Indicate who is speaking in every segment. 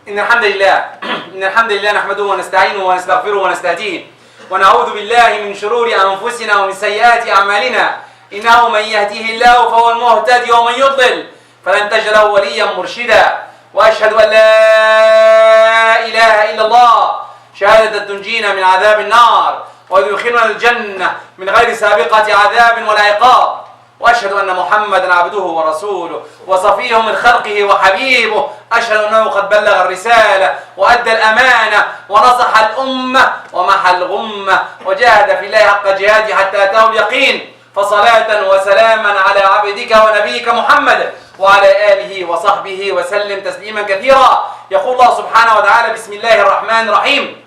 Speaker 1: إن الحمد لله نحمده ونستعينه ونستغفره ونستهديه ونعوذ بالله من شرور أنفسنا ومن سيئات أعمالنا إنه من يهديه الله فهو المهتدي ومن يضلل فلن تجد له وليا مرشدا وأشهد أن لا إله إلا الله شهادة تنجينا من عذاب النار ويدخلنا الجنة من غير سابقة عذاب ولا عقاب وأشهد أن محمدا عبده ورسوله وصفيه من خلقه وحبيبه أشهد أنه قد بلغ الرسالة وأدى الأمانة ونصح الأمة ومحى الغمة وجاهد في الله حق جهاده حتى أتاه اليقين فصلاة وسلاما على عبدك ونبيك محمد وعلى آله وصحبه وسلم تسليما كثيرا. يقول الله سبحانه وتعالى بسم الله الرحمن الرحيم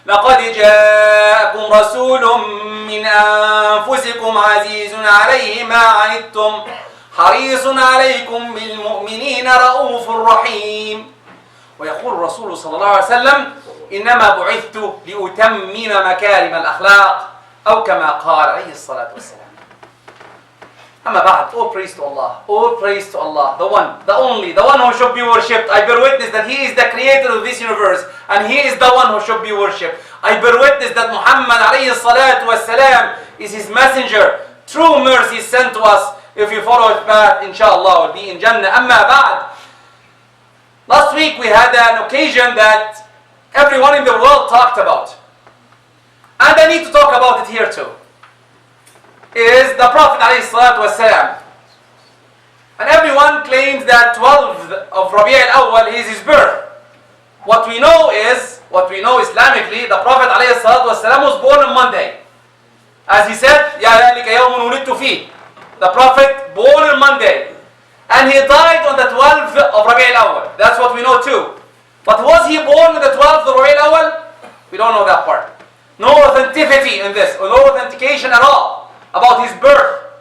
Speaker 1: لقد جاءكم رسول من أنفسكم عزيز عليه ما عنتم حريص عليكم بالمؤمنين رؤوف رحيم. ويقول الرسول صلى الله عليه وسلم إنما بعثت لأتمم مكارم الأخلاق أو كما قال عليه الصلاة والسلام. أما بعد, all praise to Allah, all praise to Allah, the one, the only, the one who should be worshipped. I bear witness that He is the creator of this universe and He is the one who should be worshipped. I bear witness that Muhammad alayhi salatu wasalam is His messenger. True mercy is sent to us. If you follow His path, inshallah, will be in Jannah. Amma ba'd. Last week we had an occasion that everyone in the world talked about. And I need to talk about it here too. Is the Prophet ﷺ. And everyone claims that 12th of Rabi' al-Awwal is his birth. What we know Islamically, the Prophet ﷺ was born on Monday. As he said, يَا ذَلِكَ يَوْمٌ وُلِدتُّ فِيهِ. The Prophet born on Monday. And he died on the 12th of Rabi' al-Awwal. That's what we know too. But was he born on the 12th of Rabi' al-Awwal? We don't know that part. No authenticity in this, or no authentication at all about his birth.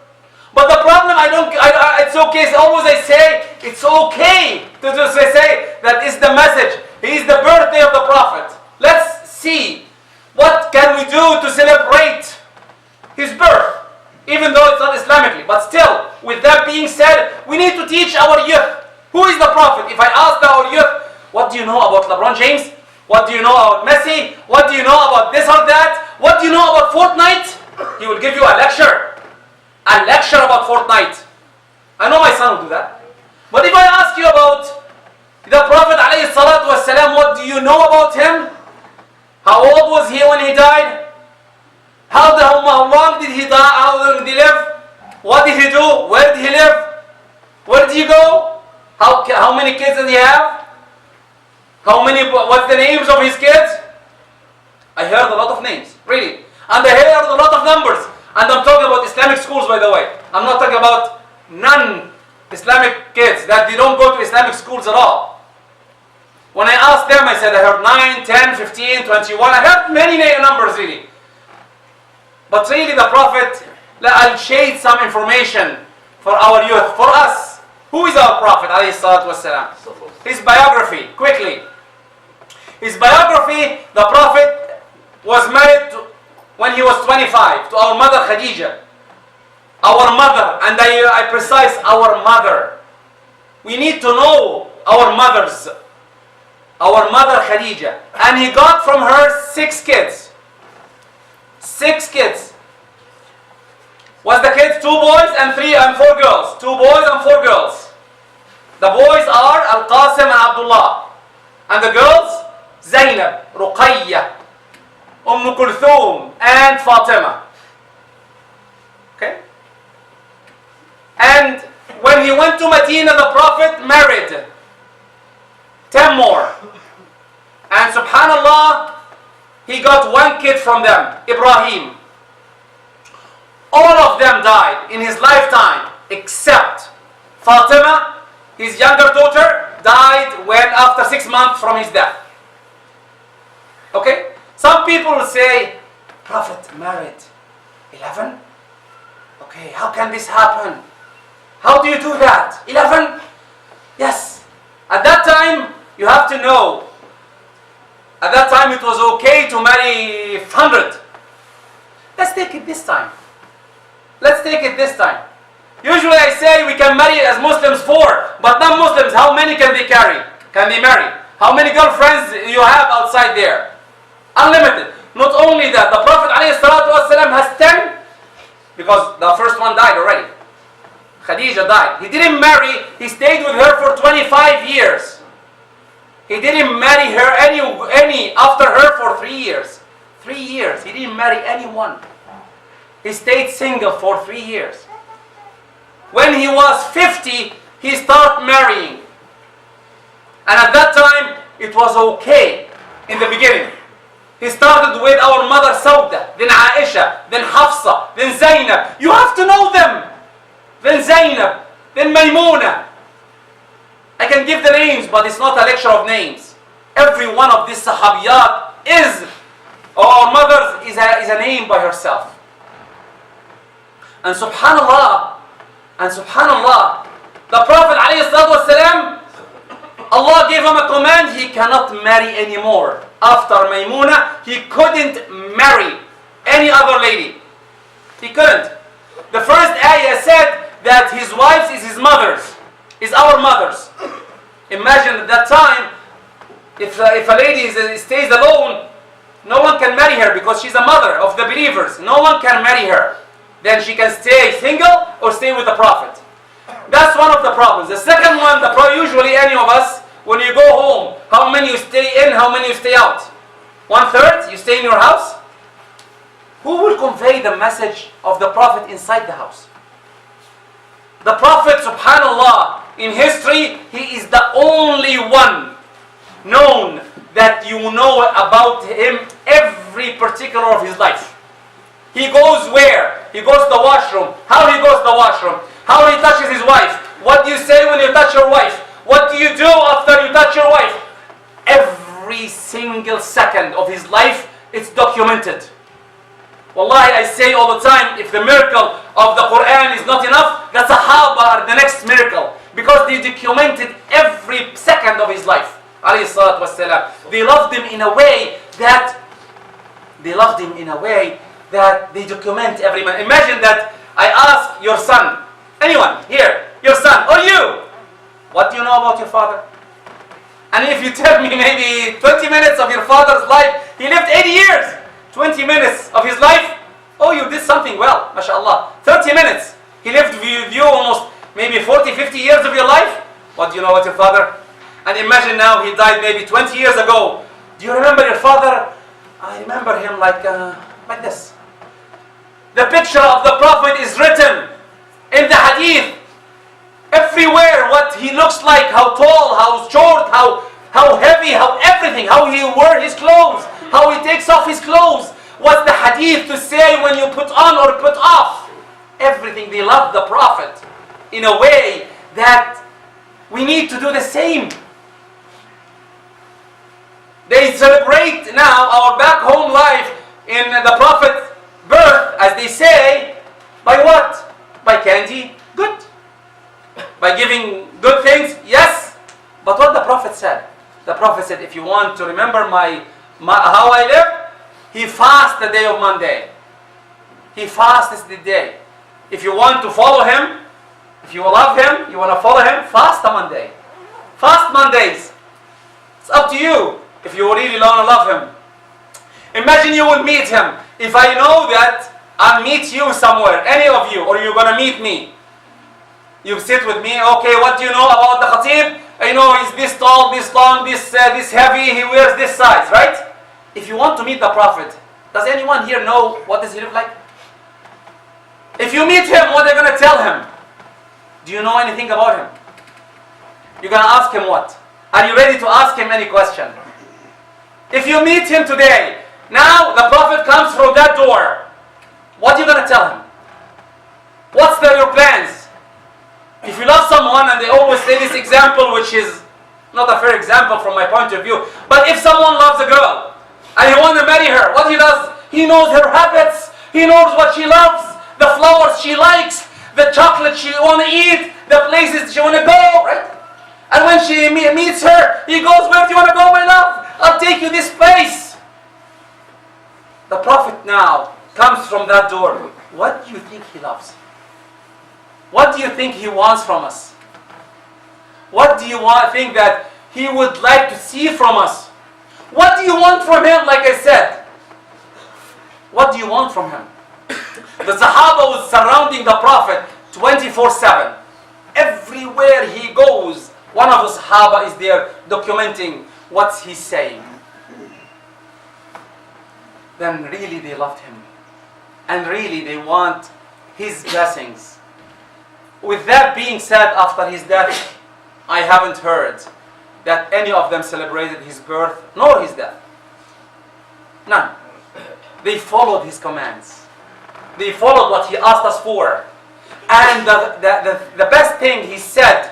Speaker 1: But the problem, it's okay, always I say, it's okay to just say that it's the message. He is the birthday of the Prophet. Let's see, what can we do to celebrate his birth? Even though it's not Islamically. But still, with that being said, we need to teach our youth. Who is the Prophet? If I ask our youth, what do you know about LeBron James? What do you know about Messi? What do you know about this or that? What do you know about Fortnite? He will give you a lecture. A lecture about Fortnite. I know my son will do that. But if I ask you about the Prophet ﷺ, what do you know about him? How old was he when he died? How long did he die? How long did he live? What did he do? Where did he live? Where did he go? How many kids did he have? What's the names of his kids? I heard a lot of names, really. And I heard a lot of numbers. And I'm talking about Islamic schools, by the way. I'm not talking about non-Islamic kids, that they don't go to Islamic schools at all. When I asked them, I said I heard 9, 10, 15, 21. I heard many numbers, really. But really the Prophet, I'll shade some information for our youth, for us. Who is our Prophet, alayhi salatu wasalam? His biography, quickly. His biography, the Prophet was married when he was 25 to our mother Khadija. Our mother, and I precise our mother. We need to know our mothers. Our mother Khadija. And he got from her 6 kids. 6 kids. Was the kids 2 boys and 4 girls? 2 boys and 4 girls. The boys are Al-Qasim and Abdullah. And the girls, Zainab, Ruqayya, Kulthum, and Fatima. Okay? And when he went to Medina, the Prophet married 10 more. And subhanallah, he got 1 kid from them, Ibrahim. All of them died in his lifetime, except Fatima, his younger daughter, died after 6 months from his death. Okay? Some people will say, Prophet married 11? Okay, how can this happen? How do you do that? 11? Yes. At that time, you have to know, at that time it was okay to marry 100. Let's take it this time. Usually I say we can marry as Muslims 4, but non-Muslims, how many can they marry? How many girlfriends you have outside there? Unlimited. Not only that, the Prophet ﷺ has 10 because the first one died already. Khadija died. He didn't marry, he stayed with her for 25 years. He didn't marry her any after her for 3 years. 3 years. He didn't marry anyone. He stayed single for 3 years. When he was 50, he started marrying. And at that time, it was okay in the beginning. He started with our mother Sauda, then Aisha, then Hafsa, then Zainab. You have to know them. Then Zainab, then Maymuna. I can give the names, but it's not a lecture of names. Every one of these sahabiyat is, or our mothers is a name by herself. And subhanallah, the Prophet ﷺ, Allah gave him a command, he cannot marry anymore. After Maymuna, he couldn't marry any other lady. He couldn't. The first ayah said that his wives is his mothers, is our mothers. Imagine at that time, if a lady stays alone, no one can marry her because she's a mother of the believers. No one can marry her. Then she can stay single or stay with the Prophet. That's one of the problems. The second one, usually any of us, when you go home, how many you stay in, how many you stay out? 1/3, you stay in your house? Who will convey the message of the Prophet inside the house? The Prophet, subhanallah, in history, he is the only one known that you know about him every particular of his life. He goes where? He goes to the washroom. How he goes to the washroom? How he touches his wife? What do you say when you touch your wife? What do you do after you touch your wife? Every single second of his life, it's documented. Wallahi, I say all the time, if the miracle of the Quran is not enough, the Sahaba are the next miracle. Because they documented every second of his life. They loved him in a way that they document every man. Imagine that I ask your son, anyone here, your son or you, what do you know about your father? And if you tell me maybe 20 minutes of your father's life, he lived 80 years. 20 minutes of his life, oh, you did something well, mashallah. 30 minutes, he lived with you almost maybe 40, 50 years of your life. What do you know about your father? And imagine now he died maybe 20 years ago. Do you remember your father? I remember him like this. The picture of the Prophet is written in the hadith. Everywhere what he looks like, how tall, how short, how heavy, how everything, how he wore his clothes, how he takes off his clothes. What's the hadith to say when you put on or put off? Everything. They love the Prophet in a way that we need to do the same. They celebrate now our back home life in the Prophet's birth, as they say, by what? By candy? Good. By giving good things? Yes. But what the Prophet said? The Prophet said, if you want to remember how I lived, he fasts the day of Monday. He fasts the day. If you want to follow him, if you love him, you want to follow him, fast a Monday. Fast Mondays. It's up to you if you really want to love him. Imagine you will meet him. If I know that I'll meet you somewhere, any of you, or you're going to meet me, you sit with me, okay, what do you know about the Khatib? I know he's this tall, this long, this heavy, he wears this size, right? If you want to meet the Prophet, does anyone here know what does he look like? If you meet him, what are you going to tell him? Do you know anything about him? You're going to ask him what? Are you ready to ask him any question? If you meet him today, now the Prophet comes from that door, what are you going to tell him? What's your plans? If you love someone, and they always say this example, which is not a fair example from my point of view, but if someone loves a girl, and he wants to marry her, what he does? He knows her habits, he knows what she loves, the flowers she likes, the chocolate she want to eat, the places she want to go, right? And when she meets her, he goes, where do you want to go, my love? I'll take you this place. The Prophet now comes from that door. What do you think he loves? What do you think he wants from us? What do you think that he would like to see from us. What do you want from him? Like I said, what do you want from him? The Sahaba was surrounding the Prophet 24/7. Everywhere he goes, one of the Sahaba is there documenting what he's saying. Then really they loved him. And really they want his blessings. With that being said, after his death, I haven't heard that any of them celebrated his birth nor his death. None. They followed his commands. They followed what he asked us for. And the best thing he said,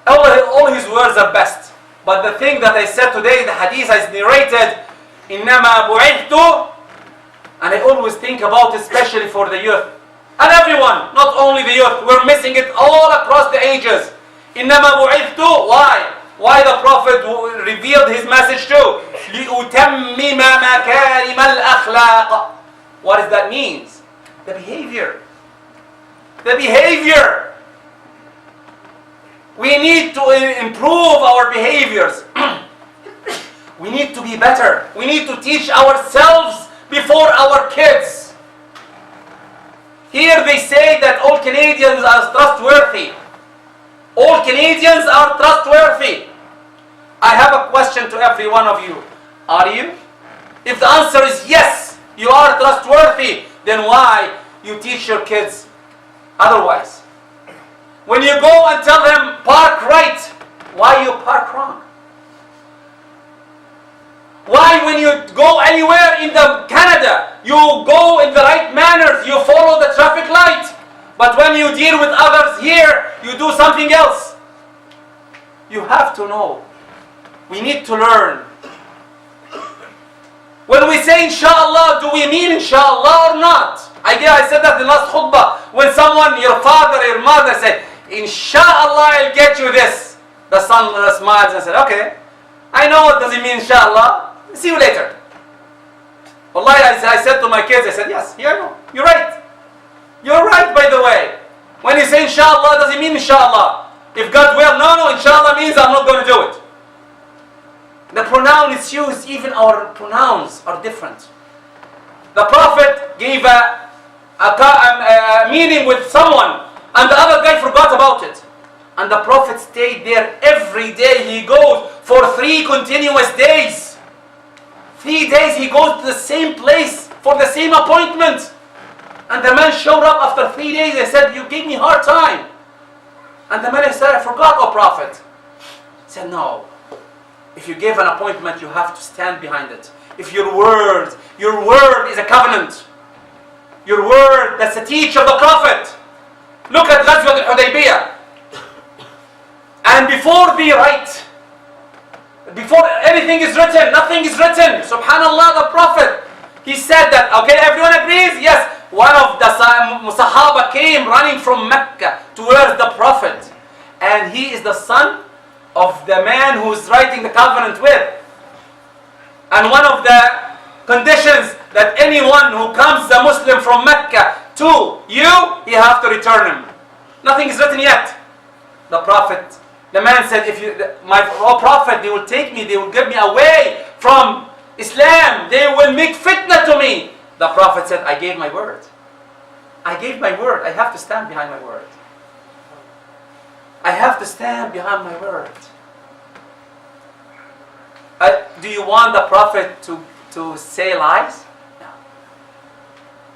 Speaker 1: all his words are best. But the thing that I said today, the hadith is narrated, إِنَّمَا بُعِثْتُ, and I always think about it, especially for the youth. And everyone, not only the youth, we're missing it all across the ages. إِنَّمَا بُعِثْتُ, why? Why the Prophet revealed his message too? لِأُتَمِّمَ مَكَارِمَ الْأَخْلَاقِ. What does that mean? The behavior. The behavior. We need to improve our behaviors. We need to be better. We need to teach ourselves before our kids. Here they say that all Canadians are trustworthy. All Canadians are trustworthy. I have a question to every one of you. Are you? If the answer is yes, you are trustworthy, then why you teach your kids otherwise? When you go and tell them park right, why you park wrong? Why when you go anywhere in Canada, you go in the right manners, you follow the traffic light. But when you deal with others here, you do something else. You have to know. We need to learn. When we say inshallah, do we mean inshallah or not? I said that in the last khutbah. When someone, your father, your mother said, inshallah I'll get you this. The son smiles and said, okay, I know what does it mean inshallah. See you later. Wallahi, I said to my kids, I said, yes, yeah, I know. You're right. You're right, by the way. When you say inshallah, does it mean inshallah? If God will, no, inshallah means I'm not going to do it. The pronoun is used, even our pronouns are different. The Prophet gave a meeting with someone, and the other guy forgot about it. And the Prophet stayed there every day. He goes for 3 continuous days. 3 days he goes to the same place for the same appointment. And the man showed up after 3 days. He said, you gave me a hard time. And the man said, I forgot, O Prophet. He said, no. If you give an appointment, you have to stand behind it. If your word is a covenant. Your word, that's the teach of the Prophet. Look at Ghazwat al-Hudaybiyah. And before they write, before anything is written, nothing is written. Subhanallah, the Prophet, he said that, okay, everyone agrees? Yes. One of the Sahaba came running from Mecca towards the Prophet. And he is the son of the man who is writing the covenant with. And one of the conditions that anyone who comes a Muslim from Mecca to you have to return him. Nothing is written yet. The man said, my Prophet, they will take me, they will get me away from Islam. They will make fitna to me. The Prophet said, I gave my word. I gave my word. I have to stand behind my word. I have to stand behind my word. Do you want the Prophet to say lies? No.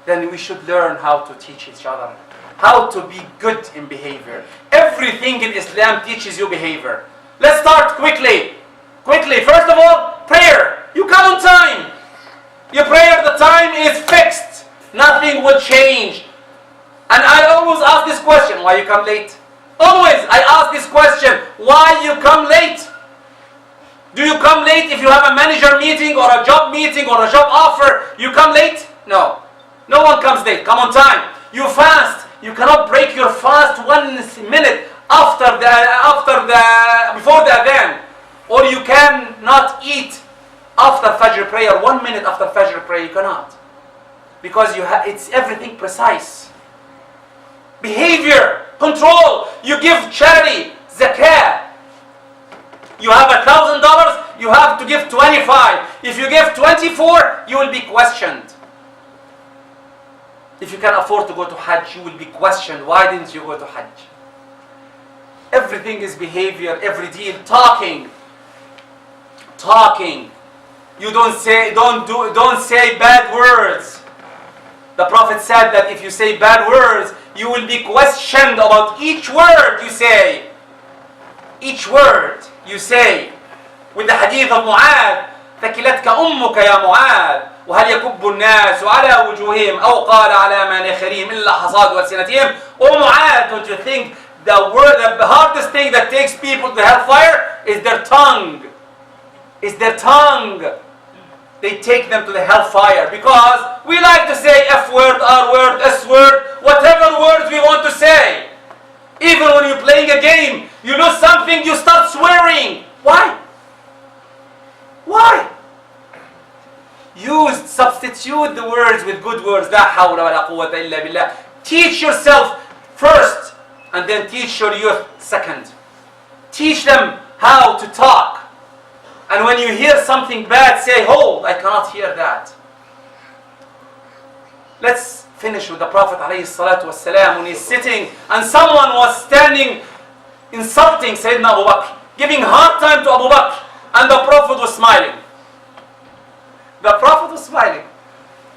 Speaker 1: Then we should learn how to teach each other. How to be good in behavior. Everything in Islam teaches you behavior. Let's start quickly. First of all, prayer. You come on time. Your prayer, the time is fixed. Nothing will change. And I always ask this question, why you come late? Always I ask this question, why you come late? Do you come late if you have a manager meeting or a job meeting or a job offer? You come late? No. No one comes late. Come on time. You fast. You cannot break your fast 1 minute before the adhan. Or you cannot eat after Fajr prayer, 1 minute after Fajr prayer, you cannot. Because it's everything precise. Behavior, control. You give charity, zakah. You have $1,000, you have to give 25. If you give 24, you will be questioned. If you can afford to go to Hajj, you will be questioned. Why didn't you go to Hajj? Everything is behavior, every deal, talking. You don't say bad words. The Prophet said that if you say bad words, you will be questioned about each word you say. Each word you say. With the hadith of Mu'ad, ثكلتك أمك يا معاذ وهل يكب الناس على وجوههم أو قال على مناخرهم إلا حصاد ألسنتهم. Oh Mu'ad, don't you think the hardest thing that takes people to hellfire is their tongue? Is their tongue. They take them to the hellfire because we like to say F word, R word, S word, whatever words we want to say. Even when you're playing a game, you know something, you start swearing. Why? Why? Substitute the words with good words. لا حول ولا قوة إلا بالله. Teach yourself first, and then teach your youth second. Teach them how to talk. And when you hear something bad, say, hold, I cannot hear that. Let's finish with the Prophet ﷺ when he's sitting and someone was standing insulting Sayyidina Abu Bakr, giving hard time to Abu Bakr, and the Prophet was smiling. The Prophet was smiling.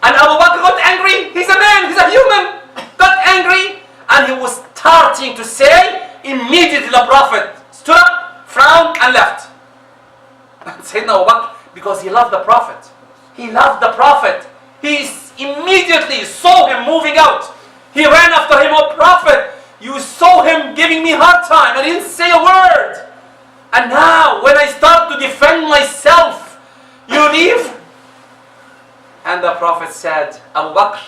Speaker 1: And Abu Bakr got angry. He's a man, he's a human. Got angry, and he was starting to say, immediately the Prophet stood up, frowned, and left. Sayyidina Abu Bakr, because he loved the Prophet. He loved the Prophet. He immediately saw him moving out. He ran after him. Oh Prophet, you saw him giving me hard time. I didn't say a word. And now when I start to defend myself, you leave? And the Prophet said, Abu Bakr,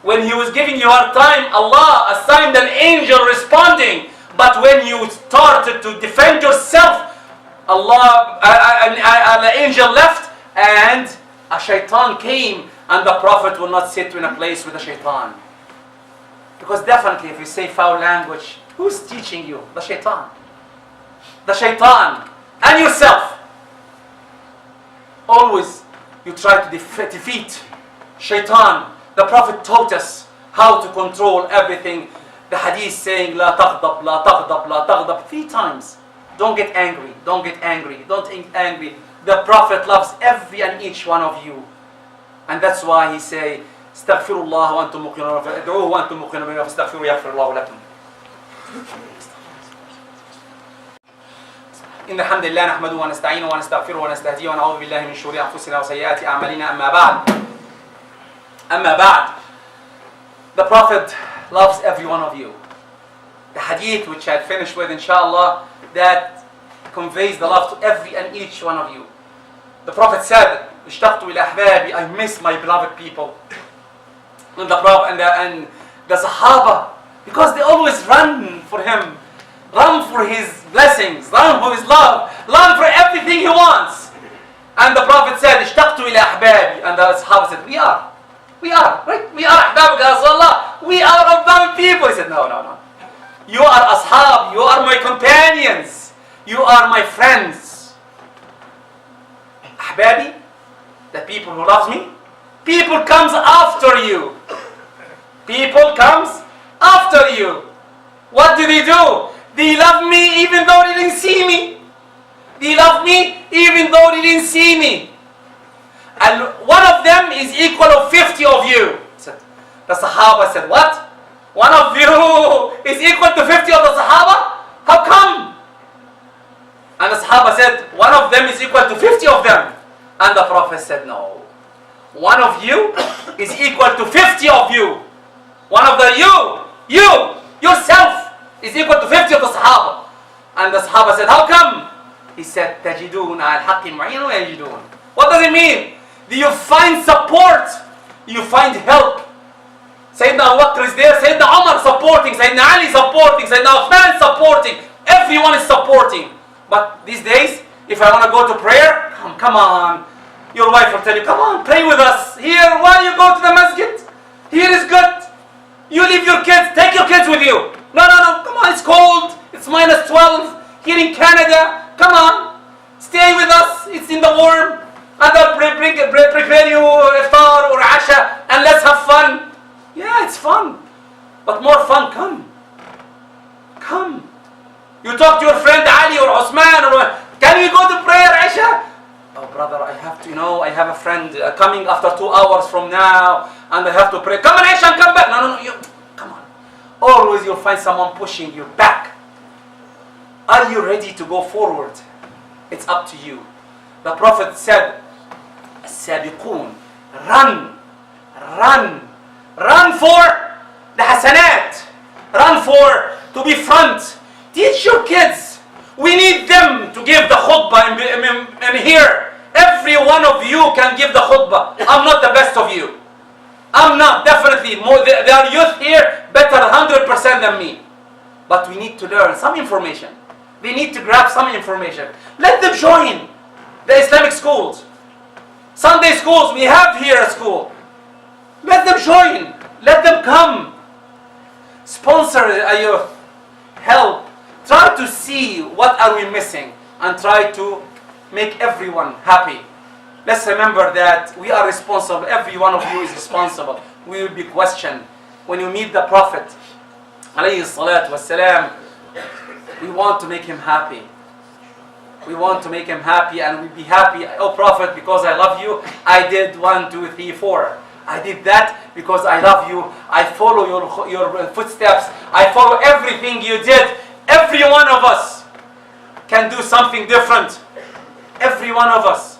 Speaker 1: when he was giving you hard time, Allah assigned an angel responding. But when you started to defend yourself, the angel left and a shaitan came, and the Prophet will not sit in a place with a shaitan. Because definitely if you say foul language, who's teaching you? The shaitan. The shaitan. And yourself. Always you try to defeat shaitan. The Prophet taught us how to control everything. The hadith saying, لا تغضب, لا تغضب, لا تغضب, 3 times. Don't get angry, don't get angry, don't get angry. The Prophet loves every and each one of you. And that's why he say, استغفروا الله وأنتم موقنون ادعوه وأنتم موقنون فاستغفروه يغفر الله لكم. إن الحمد لله نحمده ونستعينه ونستغفره ونستهديه ونعوذ بالله من شرور أنفسنا وسيئات أعمالنا. أما بعد. The Prophet loves every one of you. The hadith which I'll finish with inshallah, that conveys the love to every and each one of you. The Prophet said, اشتقت إلى أحبابي, I miss my beloved people. And the Prophet and the Sahaba, because they always run for him, run for his blessings, run for his love, run for everything he wants. And the Prophet said, اشتقت إلى أحبابي, and the Sahaba said, we are, right? We are أحبابك يا رسول الله. We are beloved people. He said, no. You are ashab, you are my companions, you are my friends. Ahbabi, the people who loves me, people comes after you. People comes after you. What do? They love me even though they didn't see me. They love me even though they didn't see me. And one of them is equal of 50 of you. The Sahaba said, what? One of you is equal to 50 of the Sahaba? How come? And the Sahaba said, one of them is equal to 50 of them. And the Prophet said, no. One of you is equal to 50 of you. One of yourself is equal to 50 of the Sahaba. And the Sahaba said, how come? He said, تَجِدُونَ عَلْى الْحَقِّ مُعِينٌ وَيَجِدُونَ. What does it mean? Do you find support? You find help. Sayyidina Abu Bakr is there, Sayyidina Umar supporting, Sayyidina Ali supporting, Sayyidina Uthman supporting. Everyone is supporting. But these days, if I want to go to prayer, come on. Your wife will tell you, come on, pray with us. Here, why you go to the masjid? Here is good. You leave your kids, take your kids with you. No, come on, it's cold. It's -12 here in Canada. Come on. Stay with us. It's in the warm. And I'll prepare you iftar or asha and let's have fun. Yeah, it's fun. But more fun, come. Come. You talk to your friend Ali or Osman or can we go to prayer Isha? Oh brother, I have to, I have a friend coming after 2 hours from now and I have to pray. Come on Isha and come back. No, come on. Always you'll find someone pushing you back. Are you ready to go forward? It's up to you. The Prophet said, السابقون, run for the hasanat. Run for to be front. Teach your kids. We need them to give the khutbah in here. Every one of you can give the khutbah. I'm not the best of you. I'm not, definitely. There are youth here better 100% than me. But we need to learn some information. They need to grab some information. Let them join the Islamic schools. Sunday schools, we have here a school. Let them join. Let them come. Sponsor a youth. Help. Try to see what are we missing and try to make everyone happy. Let's remember that we are responsible. Every one of you is responsible. We will be questioned. When you meet the Prophet, alayhi salatu wassalam, we want to make him happy. We want to make him happy and we'll be happy. Oh Prophet, because I love you, I did 1, 2, 3, 4. I did that because I love you. I follow your footsteps. I follow everything you did. Every one of us can do something different. Every one of us.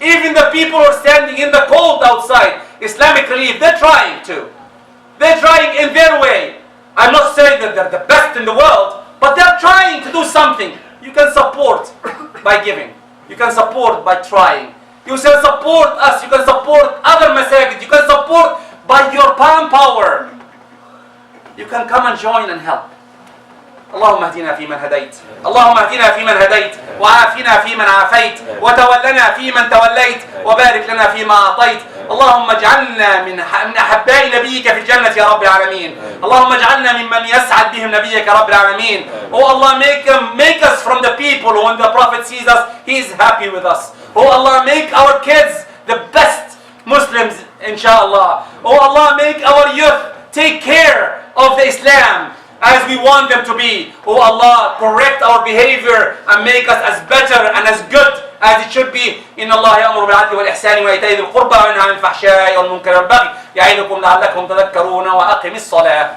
Speaker 1: Even the people who are standing in the cold outside, Islamic Relief, they're trying to. They're trying in their way. I'm not saying that they're the best in the world, but they're trying to do something. You can support by giving. You can support by trying. You can support us. You can support other masajid. You can support by your palm power. You can come and join and help. اللهم اهدنا فيمن هديت اللهم اهدنا فيمن هديت وعافنا فيمن عافيت وتولنا فيمن توليت وبارك لنا فيما أعطيت اللهم اجعلنا من أحباء نبيك في الجنة يا رب العالمين اللهم اجعلنا ممن يسعد بهم نبيك يا رب العالمين Oh Allah, make us from the people who when the Prophet sees us, he is happy with us. Oh Allah, make our kids the best Muslims, inshallah. Oh Allah, make our youth take care of the Islam as we want them to be. Oh Allah, correct our behavior and make us as better and as good as it should be. إن الله يأمر بالعدل والإحسان وإيتاء ذي القربى وينهى عن الفحشاء والمنكر والبغي يعظكم لعلكم تذكرون وأقم الصلاة